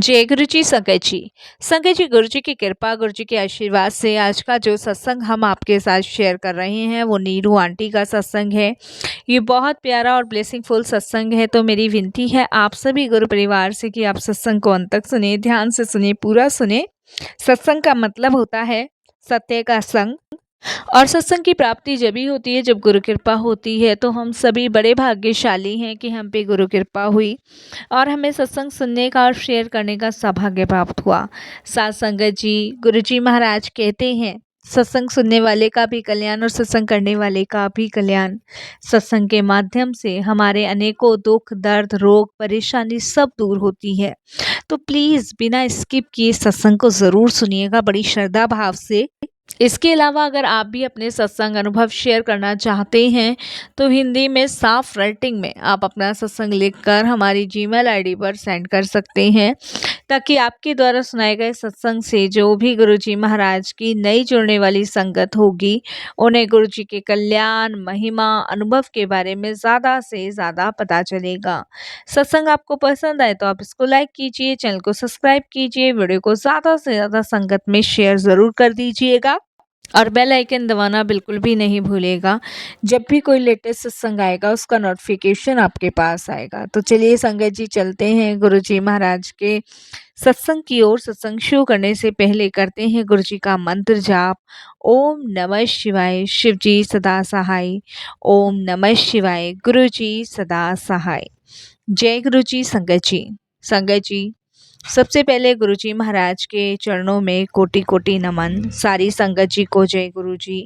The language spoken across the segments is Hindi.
जय गुरु जी संगत जी। संगत जी, गुरु जी की कृपा, गुरु जी के आशीर्वाद से आज का जो सत्संग हम आपके साथ शेयर कर रहे हैं वो नीरू आंटी का सत्संग है। ये बहुत प्यारा और ब्लेसिंगफुल सत्संग है। तो मेरी विनती है आप सभी गुरु परिवार से कि आप सत्संग को अंत तक सुने, ध्यान से सुने, पूरा सुने। सत्संग का मतलब होता है सत्य का संग। और सत्संग की प्राप्ति जब ही होती है जब गुरु कृपा होती है। तो हम सभी बड़े भाग्यशाली हैं कि हम पे गुरु कृपा हुई और हमें सत्संग सुनने का और शेयर करने का सौभाग्य प्राप्त हुआ। साथ संगत जी, गुरु जी महाराज कहते हैं सत्संग सुनने वाले का भी कल्याण और सत्संग करने वाले का भी कल्याण। सत्संग के माध्यम से हमारे अनेकों दुख, दर्द, रोग, परेशानी सब दूर होती है। तो प्लीज़ बिना स्किप किए सत्संग को ज़रूर सुनिएगा बड़ी श्रद्धा भाव से। इसके अलावा अगर आप भी अपने सत्संग अनुभव शेयर करना चाहते हैं तो हिंदी में साफ राइटिंग में आप अपना सत्संग लिखकर हमारी जीमेल आईडी पर सेंड कर सकते हैं, ताकि आपके द्वारा सुनाए गए सत्संग से जो भी गुरु जी महाराज की नई जुड़ने वाली संगत होगी उन्हें गुरु जी के कल्याण, महिमा, अनुभव के बारे में ज़्यादा से ज़्यादा पता चलेगा। सत्संग आपको पसंद आए तो आप इसको लाइक कीजिए, चैनल को सब्सक्राइब कीजिए, वीडियो को ज़्यादा से ज़्यादा संगत में शेयर ज़रूर कर दीजिएगा और बेल आइकन दबाना बिल्कुल भी नहीं भूलिएगा। जब भी कोई लेटेस्ट सत्संग आएगा उसका नोटिफिकेशन आपके पास आएगा। तो चलिए संगत जी चलते हैं गुरु जी महाराज के सत्संग की ओर। सत्संग शुरू करने से पहले करते हैं गुरु जी का मंत्र जाप। ओम नमः शिवाय, शिव जी सदा सहाय। ओम नमः शिवाय, गुरु जी सदा सहाय। जय गुरु जी संगत जी। संगत जी, सबसे पहले गुरु जी महाराज के चरणों में कोटि कोटि नमन। सारी संगत जी को जय गुरु जी।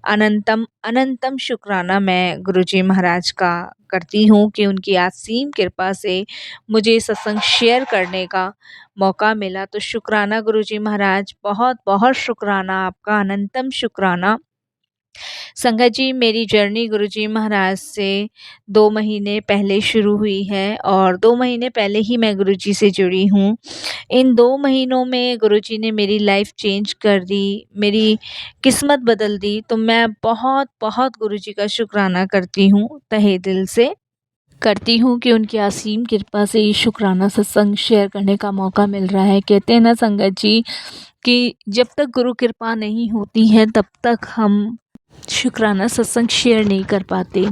अनंतम अनंतम शुक्राना मैं गुरु जी महाराज का करती हूँ कि उनकी असीम कृपा से मुझे सत्संग शेयर करने का मौका मिला। तो शुक्राना गुरु जी महाराज, बहुत बहुत शुक्राना आपका, अनंतम शुक्राना। संगत जी, मेरी जर्नी गुरुजी महाराज से 2 महीने पहले शुरू हुई है और 2 महीने पहले ही मैं गुरुजी से जुड़ी हूँ। इन 2 महीनों में गुरुजी ने मेरी लाइफ चेंज कर दी, मेरी किस्मत बदल दी। तो मैं बहुत बहुत गुरुजी का शुक्राना करती हूँ, तहे दिल से करती हूँ कि उनकी असीम कृपा से ये शुक्राना सत्संग शेयर करने का मौका मिल रहा है। कहते हैं ना संगत जी कि जब तक गुरु कृपा नहीं होती है तब तक हम शुक्राना सत्संग शेयर नहीं कर पाते।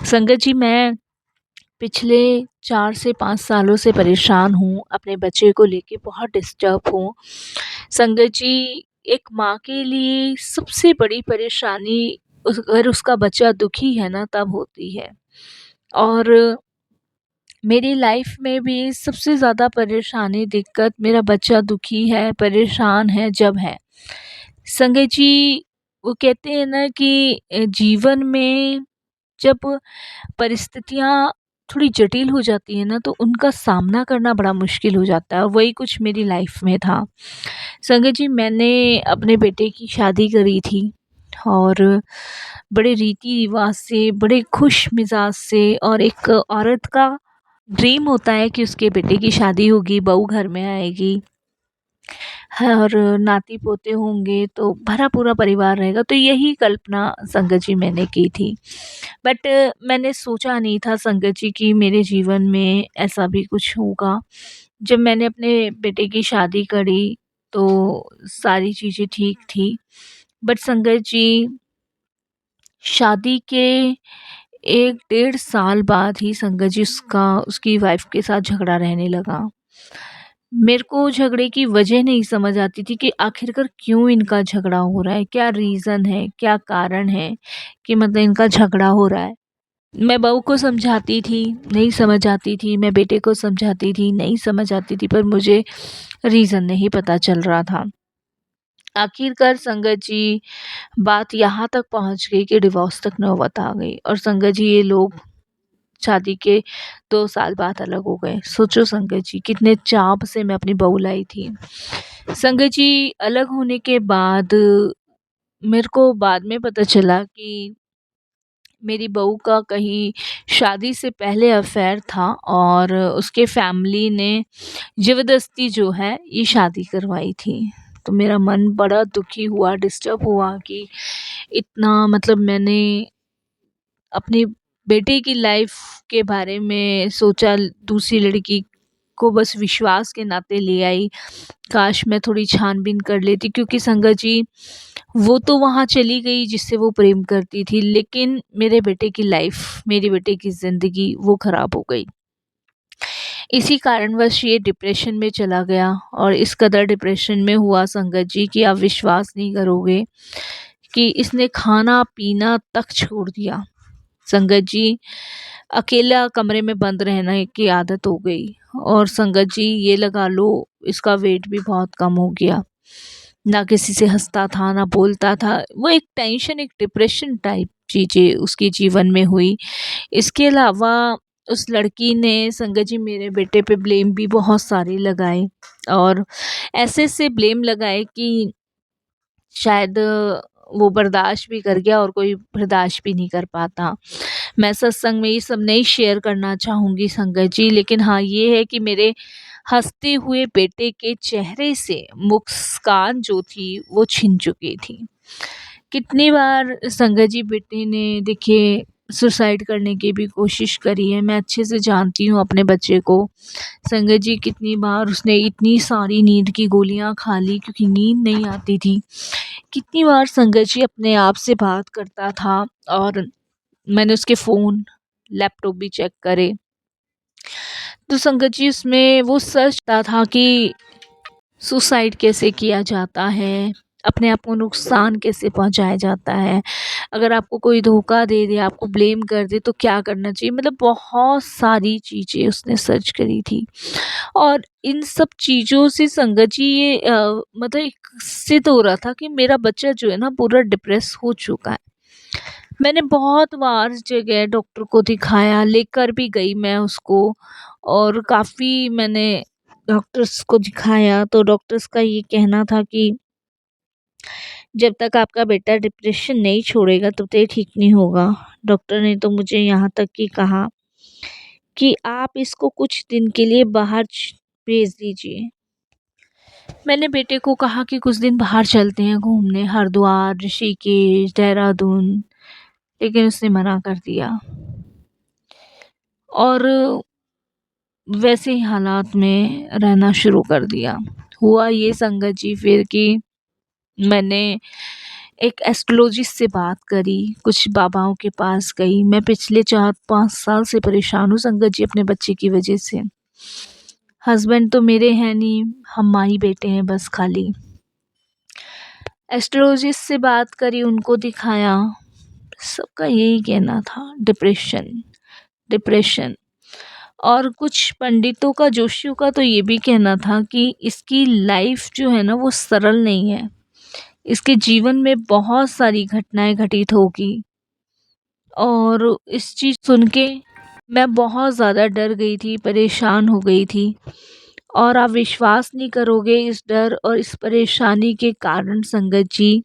संगत जी, मैं पिछले 4 से 5 सालों से परेशान हूँ, अपने बच्चे को लेके बहुत डिस्टर्ब हूँ। संगत जी, एक माँ के लिए सबसे बड़ी परेशानी अगर उसका बच्चा दुखी है ना तब होती है। और मेरी लाइफ में भी सबसे ज़्यादा परेशानी, दिक्कत मेरा बच्चा दुखी है, परेशान है जब है। संगत जी, वो कहते हैं ना कि जीवन में जब परिस्थितियाँ थोड़ी जटिल हो जाती है ना तो उनका सामना करना बड़ा मुश्किल हो जाता है, और वही कुछ मेरी लाइफ में था। संगत जी, मैंने अपने बेटे की शादी करी थी और बड़े रीति रिवाज से, बड़े खुश मिजाज से, और एक औरत का ड्रीम होता है कि उसके बेटे की शादी होगी, बहू घर में आएगी है और नाती पोते होंगे तो भरा पूरा परिवार रहेगा। तो यही कल्पना संगत जी मैंने की थी। बट मैंने सोचा नहीं था संगत जी कि मेरे जीवन में ऐसा भी कुछ होगा। जब मैंने अपने बेटे की शादी करी तो सारी चीज़ें ठीक थी। बट संगत जी, शादी के 1 डेढ़ साल बाद ही संगत जी उसकी वाइफ़ के साथ झगड़ा रहने लगा। मेरे को झगड़े की वजह नहीं समझ आती थी कि आखिरकार क्यों इनका झगड़ा हो रहा है, क्या रीज़न है, क्या कारण है कि मतलब इनका झगड़ा हो रहा है। मैं बहू को समझाती थी, नहीं समझ आती थी, मैं बेटे को समझाती थी, नहीं समझ आती थी, पर मुझे रीज़न नहीं पता चल रहा था। आखिरकार संगत जी, बात यहाँ तक पहुँच गई कि डिवोर्स तक नौबत आ गई और संगत जी, ये लोग शादी के 2 साल बाद अलग हो गए। सोचो संगत जी, कितने चाव से मैं अपनी बहू लाई थी। संगत जी, अलग होने के बाद मेरे को बाद में पता चला कि मेरी बहू का कहीं शादी से पहले अफेयर था और उसके फैमिली ने ज़बरदस्ती जो है ये शादी करवाई थी। तो मेरा मन बड़ा दुखी हुआ, डिस्टर्ब हुआ कि इतना मतलब मैंने अपने बेटे की लाइफ के बारे में सोचा, दूसरी लड़की को बस विश्वास के नाते ले आई। काश मैं थोड़ी छानबीन कर लेती, क्योंकि संगत जी वो तो वहाँ चली गई जिससे वो प्रेम करती थी, लेकिन मेरे बेटे की लाइफ, मेरे बेटे की ज़िंदगी वो ख़राब हो गई। इसी कारणवश ये डिप्रेशन में चला गया, और इस कदर डिप्रेशन में हुआ संगत जी कि आप विश्वास नहीं करोगे कि इसने खाना-पीना तक छोड़ दिया। संगत जी अकेला कमरे में बंद रहने की आदत हो गई, और संगत जी ये लगा लो इसका वेट भी बहुत कम हो गया। ना किसी से हँसता था, ना बोलता था। वो एक टेंशन, एक डिप्रेशन टाइप चीज़ें उसके जीवन में हुई। इसके अलावा उस लड़की ने संगत जी मेरे बेटे पे ब्लेम भी बहुत सारे लगाए, और ऐसे ब्लेम लगाए कि शायद वो बर्दाश्त भी कर गया और कोई बर्दाश्त भी नहीं कर पाता। मैं सत्संग में ये सब नहीं शेयर करना चाहूँगी संगत जी, लेकिन हाँ, ये है कि मेरे हँसते हुए बेटे के चेहरे से मुस्कान जो थी वो छिन चुकी थी। कितनी बार संगत जी बेटे ने देखिए सुसाइड करने की भी कोशिश करी है। मैं अच्छे से जानती हूँ अपने बच्चे को। संगत जी कितनी बार उसने इतनी सारी नींद की गोलियाँ खा ली क्योंकि नींद नहीं आती थी। कितनी बार संगत जी अपने आप से बात करता था, और मैंने उसके फ़ोन, लैपटॉप भी चेक करे, तो संगत जी उसमें वो सर्च था कि सुसाइड कैसे किया जाता है, अपने आप को नुकसान कैसे पहुंचाया जाता है, अगर आपको कोई धोखा दे दे, आपको ब्लेम कर दे तो क्या करना चाहिए। मतलब बहुत सारी चीज़ें उसने सर्च करी थी, और इन सब चीज़ों से संगत जी ये मतलब एक सिद्ध हो रहा था कि मेरा बच्चा जो है ना पूरा डिप्रेस हो चुका है। मैंने बहुत बार जगह डॉक्टर को दिखाया, लेकर भी गई मैं उसको, और काफ़ी मैंने डॉक्टर्स को दिखाया, तो डॉक्टर्स का ये कहना था कि जब तक आपका बेटा डिप्रेशन नहीं छोड़ेगा तब तक ये ठीक नहीं होगा। डॉक्टर ने तो मुझे यहाँ तक कि कहा कि आप इसको कुछ दिन के लिए बाहर भेज दीजिए। मैंने बेटे को कहा कि कुछ दिन बाहर चलते हैं घूमने, हरिद्वार, ऋषिकेश, देहरादून, लेकिन उसने मना कर दिया, और वैसे ही हालात में रहना शुरू कर दिया। हुआ ये संगत जी फिर कि मैंने एक एस्ट्रोलॉजिस्ट से बात करी, कुछ बाबाओं के पास गई। मैं पिछले 4-5 साल से परेशान हूँ संगत जी अपने बच्चे की वजह से। हस्बैंड तो मेरे हैं नहीं, हम माँ ही बेटे हैं बस खाली। एस्ट्रोलॉजिस्ट से बात करी, उनको दिखाया, सबका यही कहना था डिप्रेशन, डिप्रेशन। और कुछ पंडितों का, जोशियों का तो ये भी कहना था कि इसकी लाइफ जो है ना वो सरल नहीं है, इसके जीवन में बहुत सारी घटनाएं घटित होगी। और इस चीज़ सुन के मैं बहुत ज़्यादा डर गई थी, परेशान हो गई थी, और आप विश्वास नहीं करोगे इस डर और इस परेशानी के कारण संगत जी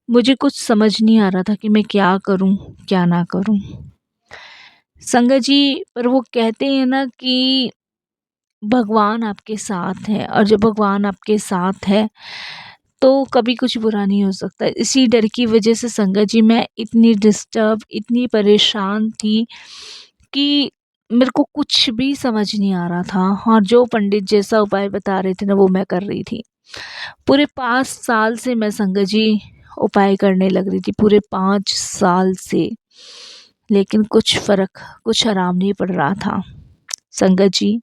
मुझे कुछ समझ नहीं आ रहा था कि मैं क्या करूं, क्या ना करूं। संगत जी पर वो कहते हैं ना कि भगवान आपके साथ है, और जब भगवान आपके साथ है तो कभी कुछ बुरा नहीं हो सकता। इसी डर की वजह से संगत जी मैं इतनी डिस्टर्ब, इतनी परेशान थी कि मेरे को कुछ भी समझ नहीं आ रहा था, और जो पंडित जैसा उपाय बता रहे थे ना वो मैं कर रही थी। पूरे 5 साल से मैं संगत जी उपाय करने लग रही थी, पूरे 5 साल से, लेकिन कुछ फ़र्क, कुछ आराम नहीं पड़ रहा था। संगत जी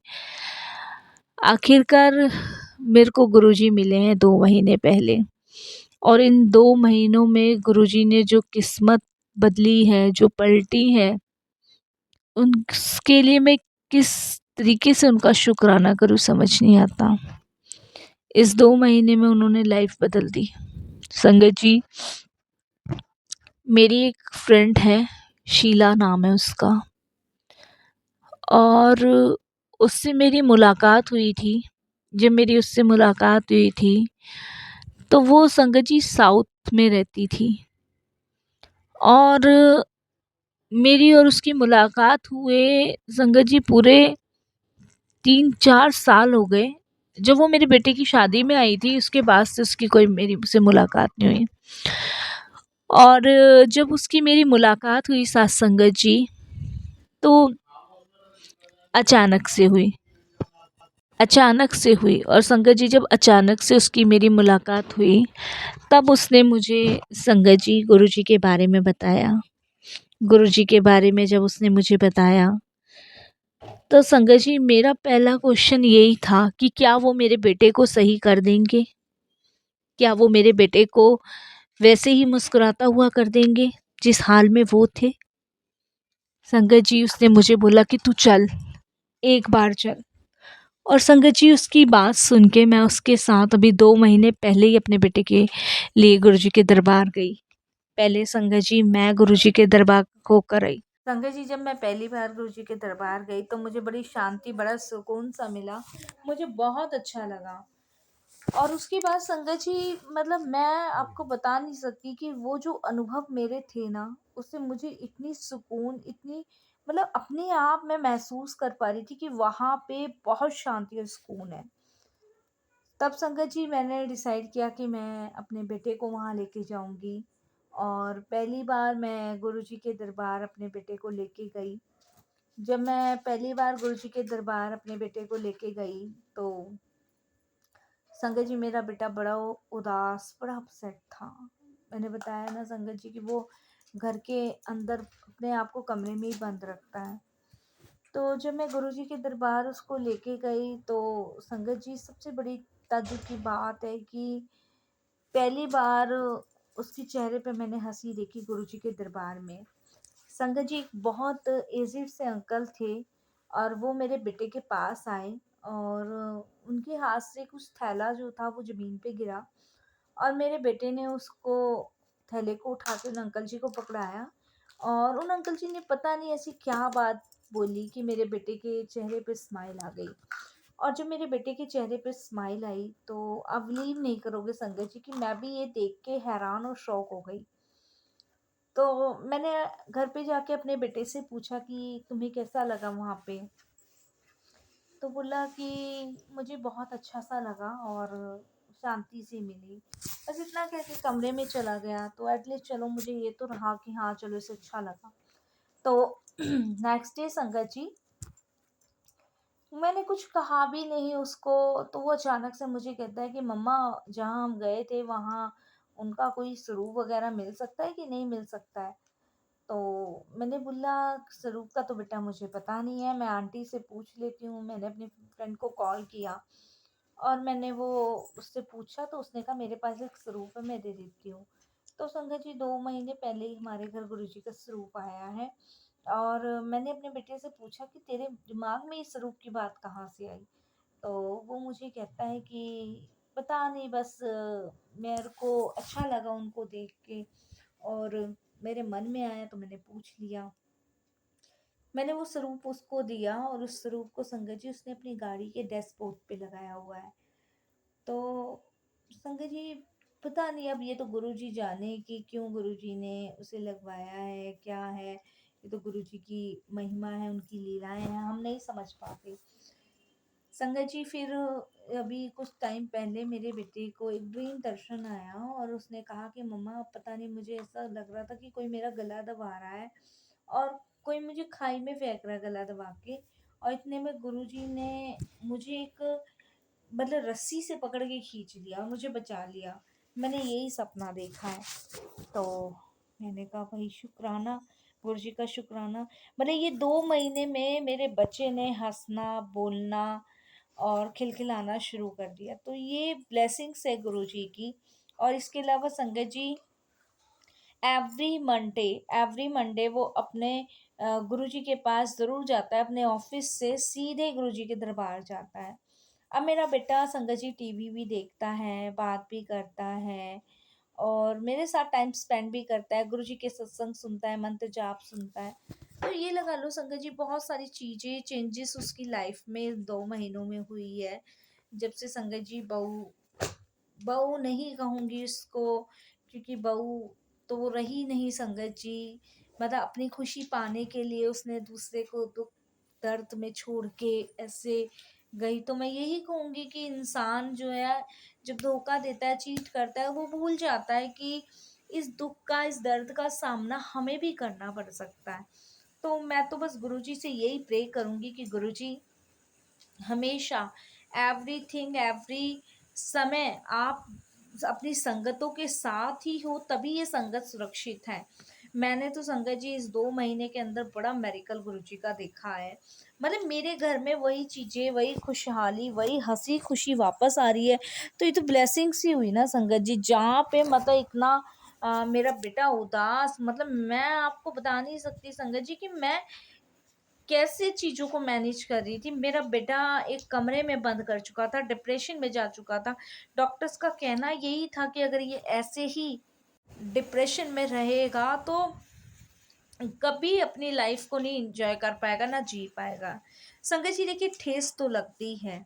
आखिरकार मेरे को गुरुजी मिले हैं 2 महीने पहले, और इन 2 महीनों में गुरुजी ने जो किस्मत बदली है, जो पलटी है, उसके लिए मैं किस तरीके से उनका शुक्राना करूँ समझ नहीं आता। इस 2 महीने में उन्होंने लाइफ बदल दी। संगत जी मेरी एक फ्रेंड है, शीला नाम है उसका, और उससे मेरी मुलाकात हुई थी। जब मेरी उससे मुलाकात हुई थी तो वो संगत जी साउथ में रहती थी, और मेरी और उसकी मुलाकात हुए संगत जी पूरे 3-4 साल हो गए। जब वो मेरे बेटे की शादी में आई थी उसके बाद से उसकी कोई मेरी से मुलाकात नहीं हुई, और जब उसकी मेरी मुलाकात हुई साथ संगत जी तो अचानक से हुई। अचानक से हुई। और संगत जी जब अचानक से उसकी मेरी मुलाकात हुई, तब उसने मुझे संगत जी गुरुजी के बारे में बताया। गुरुजी के बारे में जब उसने मुझे बताया, तो संगत जी मेरा पहला क्वेश्चन यही था कि क्या वो मेरे बेटे को सही कर देंगे? क्या वो मेरे बेटे को वैसे ही मुस्कुराता हुआ कर देंगे जिस हाल में वो थे? संगत जी उसने मुझे बोला कि तू चल, एक बार चल। और संगत जी उसकी बात सुन के मैं उसके साथ अभी 2 महीने पहले ही अपने बेटे के लिए गुरुजी के दरबार गई। पहले संगत जी मैं गुरुजी के दरबार होकर आई। संगत जी जब मैं पहली बार गुरुजी के दरबार गई तो मुझे बड़ी शांति, बड़ा सुकून सा मिला। मुझे बहुत अच्छा लगा। और उसके बाद संगत जी मतलब मैं आपको बता नहीं सकती कि वो जो अनुभव मेरे थे ना, उससे मुझे इतनी सुकून, इतनी मतलब अपने आप मैं महसूस कर पा रही थी कि वहाँ पे बहुत शांति और सुकून है। तब संगत जी मैंने डिसाइड किया कि मैं अपने बेटे को वहाँ लेके जाऊँगी। और पहली बार मैं गुरुजी के दरबार अपने बेटे को लेके गई। जब मैं पहली बार गुरुजी के दरबार अपने बेटे को लेके गई, तो संगत जी मेरा बेटा बड़ा उदास, बड़ा अपसेट था। मैंने बताया ना संगत जी कि वो घर के अंदर अपने आप को कमरे में ही बंद रखता है। तो जब मैं गुरुजी के दरबार उसको लेके गई, तो संगत जी सबसे बड़ी ताज्जुब की बात है कि पहली बार उसके चेहरे पे मैंने हंसी देखी गुरुजी के दरबार में। संगत जी एक बहुत एजिड से अंकल थे और वो मेरे बेटे के पास आए, और उनके हाथ से कुछ थैला जो था वो ज़मीन पे गिरा, और मेरे बेटे ने उसको थैले को उठा के उन अंकल जी को पकड़ाया। और उन अंकल जी ने पता नहीं ऐसी क्या बात बोली कि मेरे बेटे के चेहरे पे स्माइल आ गई। और जब मेरे बेटे के चेहरे पे स्माइल आई, तो आप बिलीव नहीं करोगे संगत जी कि मैं भी ये देख के हैरान और शॉक हो गई। तो मैंने घर पे जाके अपने बेटे से पूछा कि तुम्हें कैसा लगा वहाँ पे? तो बोला कि मुझे बहुत अच्छा सा लगा और शांति सी मिली। बस इतना कह के कमरे में चला गया। तो एटलीस्ट चलो मुझे ये तो रहा कि हाँ चलो इसे अच्छा लगा। तो नेक्स्ट डे संगत जी मैंने कुछ कहा भी नहीं उसको, तो वो अचानक से मुझे कहता है कि मम्मा, जहाँ हम गए थे वहाँ उनका कोई स्वरूप वगैरह मिल सकता है कि नहीं मिल सकता है? तो मैंने बोला स्वरूप का तो बेटा मुझे पता नहीं है, मैं आंटी से पूछ लेती हूँ। मैंने अपनी फ्रेंड को कॉल किया और मैंने वो उससे पूछा, तो उसने कहा मेरे पास एक स्वरूप है, मैं दे देती हूँ। तो संगत जी 2 महीने पहले ही हमारे घर गुरुजी का स्वरूप आया है। और मैंने अपने बेटे से पूछा कि तेरे दिमाग में इस स्वरूप की बात कहाँ से आई? तो वो मुझे कहता है कि पता नहीं, बस मेरे को अच्छा लगा उनको देख के, और मेरे मन में आया तो मैंने पूछ लिया। मैंने वो स्वरूप उसको दिया, और उस स्वरूप को संगत जी उसने अपनी गाड़ी के डैशबोर्ड पे लगाया हुआ है। तो संगत जी पता नहीं, अब ये तो गुरुजी जाने कि क्यों गुरुजी ने उसे लगवाया है, क्या है। ये तो गुरुजी की महिमा है, उनकी लीलाएं हैं, हम नहीं समझ पाते। संगत जी फिर अभी कुछ टाइम पहले मेरे बेटे को एक ड्रीम दर्शन आया, और उसने कहा कि मम्मा पता नहीं, मुझे ऐसा लग रहा था कि कोई मेरा गला दबा रहा है और कोई मुझे खाई में फेंक रहा है गला दबा के। और इतने में गुरुजी ने मुझे एक मतलब रस्सी से पकड़ के खींच लिया और मुझे बचा लिया। मैंने यही सपना देखा है। तो मैंने कहा भाई शुक्राना, गुरुजी का शुक्राना। मतलब ये 2 महीने में मेरे बच्चे ने हंसना, बोलना और खिलखिलाना शुरू कर दिया। तो ये ब्लेसिंग्स है गुरुजी की। और इसके अलावा संगत जी एवरी मंडे वो अपने गुरुजी के पास ज़रूर जाता है। अपने ऑफिस से सीधे गुरुजी के दरबार जाता है। अब मेरा बेटा संगत जी टीवी भी देखता है, बात भी करता है और मेरे साथ टाइम स्पेंड भी करता है, गुरुजी के सत्संग सुनता है, मंत्र जाप सुनता है। तो ये लगा लो संगत जी बहुत सारी चीज़ें चेंजेस उसकी लाइफ में 2 महीनों में हुई है। जब से संगत जी बहू बहू नहीं कहूँगी उसको, क्योंकि बहू तो वो रही नहीं संगत जी। मतलब अपनी खुशी पाने के लिए उसने दूसरे को दुख दर्द में छोड़ के ऐसे गई। तो मैं यही कहूँगी कि इंसान जो है जब धोखा देता है, चीट करता है, वो भूल जाता है कि इस दुख का, इस दर्द का सामना हमें भी करना पड़ सकता है। तो मैं तो बस गुरुजी से यही प्रे करूँगी कि गुरुजी हमेशा एवरीथिंग एवरी समय आप अपनी संगतों के साथ ही हो, तभी ये संगत सुरक्षित है। मैंने तो संगत जी इस 2 महीने के अंदर बड़ा मेरिकल गुरु जी का देखा है। मतलब मेरे घर में वही चीज़ें, वही खुशहाली, वही हंसी खुशी वापस आ रही है। तो ये तो ब्लेसिंग्स ही हुई ना संगत जी, जहाँ पे मतलब इतना मेरा बेटा उदास, मतलब मैं आपको बता नहीं सकती संगत जी कि मैं कैसे चीज़ों को मैनेज कर रही थी। मेरा बेटा एक कमरे में बंद कर चुका था, डिप्रेशन में जा चुका था। डॉक्टर्स का कहना यही था कि अगर ये ऐसे ही डिप्रेशन में रहेगा तो कभी अपनी लाइफ को नहीं एंजॉय कर पाएगा, ना जी पाएगा। संगत जी देखिए, ठेस तो लगती है।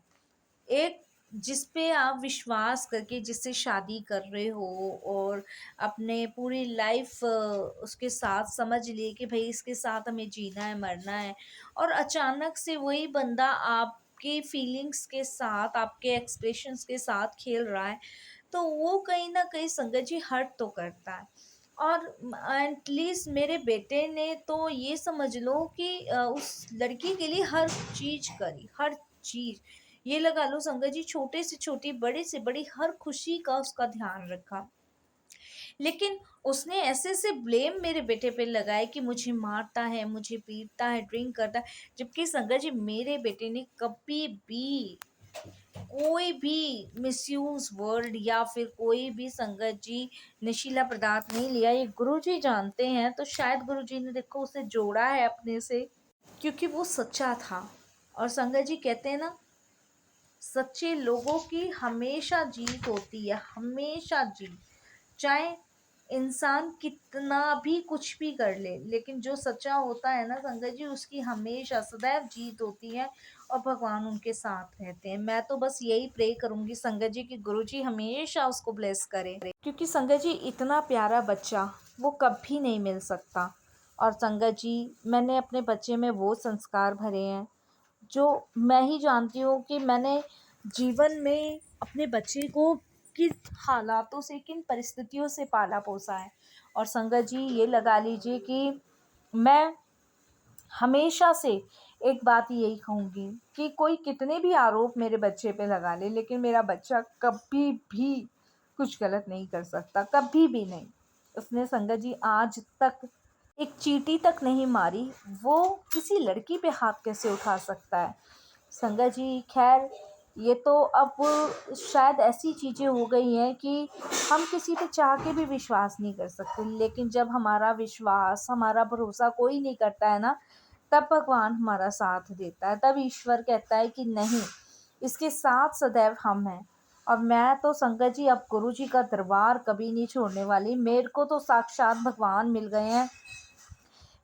एक जिस पे आप विश्वास करके जिससे शादी कर रहे हो और अपने पूरी लाइफ उसके साथ समझ लिए कि भाई इसके साथ हमें जीना है, मरना है, और अचानक से वही बंदा आपके फीलिंग्स के साथ, आपके एक्सप्रेशंस के साथ खेल रहा है, तो वो कहीं ना कहीं संगत जी हर्ट तो करता है। और एटलीस्ट मेरे बेटे ने तो ये समझ लो कि उस लड़की के लिए हर चीज करी, हर चीज, ये लगा लो संगत जी, छोटे से छोटी, बड़े से बड़ी हर खुशी का उसका ध्यान रखा। लेकिन उसने ऐसे ऐसे ब्लेम मेरे बेटे पे लगाए कि मुझे मारता है, मुझे पीटता है, ड्रिंक करता है, जबकि संगत जी मेरे बेटे ने कभी भी कोई भी मिसयूज वर्ड या फिर कोई भी संगत जी नशीला पदार्थ नहीं लिया। ये गुरुजी जानते हैं, तो शायद गुरुजी ने देखो उसे जोड़ा है अपने से, क्योंकि वो सच्चा था। और संगत जी कहते हैं ना, सच्चे लोगों की हमेशा जीत होती है, हमेशा जीत। चाहे इंसान कितना भी कुछ भी कर ले, लेकिन जो सच्चा होता है ना संगत जी, उसकी हमेशा सदैव जीत होती है और भगवान उनके साथ रहते हैं। मैं तो बस यही प्रे करूंगी संगत जी कि गुरु जी हमेशा उसको ब्लेस करें, क्योंकि संगत जी इतना प्यारा बच्चा वो कभी नहीं मिल सकता। और संगत जी, मैंने अपने बच्चे में वो संस्कार भरे हैं जो मैं ही जानती हूँ कि मैंने जीवन में अपने बच्चे को किन हालातों से, किन परिस्थितियों से पाला पोसा है। और संगत जी ये लगा लीजिए कि मैं हमेशा से एक बात यही कहूँगी कि कोई कितने भी आरोप मेरे बच्चे पे लगा ले, लेकिन मेरा बच्चा कभी भी कुछ गलत नहीं कर सकता, कभी भी नहीं। उसने संगत जी आज तक एक चींटी तक नहीं मारी, वो किसी लड़की पे हाथ कैसे उठा सकता है। संगत जी खैर, ये तो अब शायद ऐसी चीज़ें हो गई हैं कि हम किसी पे चाह के भी विश्वास नहीं कर सकते, लेकिन जब हमारा विश्वास, हमारा भरोसा कोई नहीं करता है ना, तब भगवान हमारा साथ देता है, तब ईश्वर कहता है कि नहीं, इसके साथ सदैव हम हैं। और मैं तो संगत जी अब गुरु जी का दरबार कभी नहीं छोड़ने वाली। मेरे को तो साक्षात भगवान मिल गए हैं।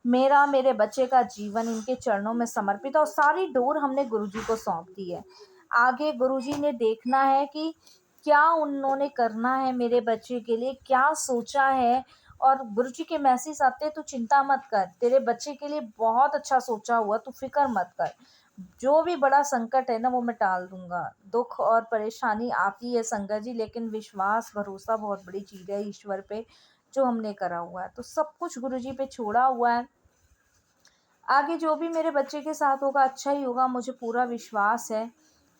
मेरा, मेरे बच्चे का जीवन इनके चरणों में समर्पित है और सारी डोर हमने गुरुजी को सौंप दी है। आगे गुरुजी ने देखना है कि क्या उन्होंने करना है मेरे बच्चे के लिए, क्या सोचा है। और गुरुजी के मैसेज आते हैं, तू चिंता मत कर, तेरे बच्चे के लिए बहुत अच्छा सोचा हुआ, तू फिक्र मत कर, जो भी बड़ा संकट है ना वो मैं टाल दूंगा। दुख और परेशानी आती है संगत जी, लेकिन विश्वास, भरोसा बहुत बड़ी चीज़ है ईश्वर पे, जो हमने करा हुआ है, तो सब कुछ गुरुजी पे छोड़ा हुआ है। आगे जो भी मेरे बच्चे के साथ होगा अच्छा ही होगा, मुझे पूरा विश्वास है,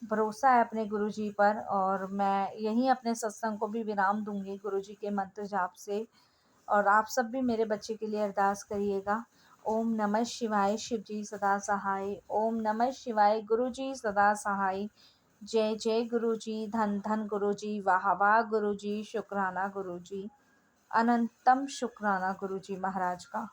भरोसा है अपने गुरुजी पर। और मैं यहीं अपने सत्संग को भी विराम दूंगी गुरुजी के मंत्र जाप से। और आप सब भी मेरे बच्चे के लिए अरदास करिएगा। ओम नमः शिवाय, शिव जी सदा सहाय। ओम नमः शिवाय, गुरु जी सदा सहाय। जय जय गुरु जी, धन धन गुरु जी, वाह वाह गुरु जी, शुक्राना गुरु जी, अनंतम शुक्राना गुरु जी महाराज का।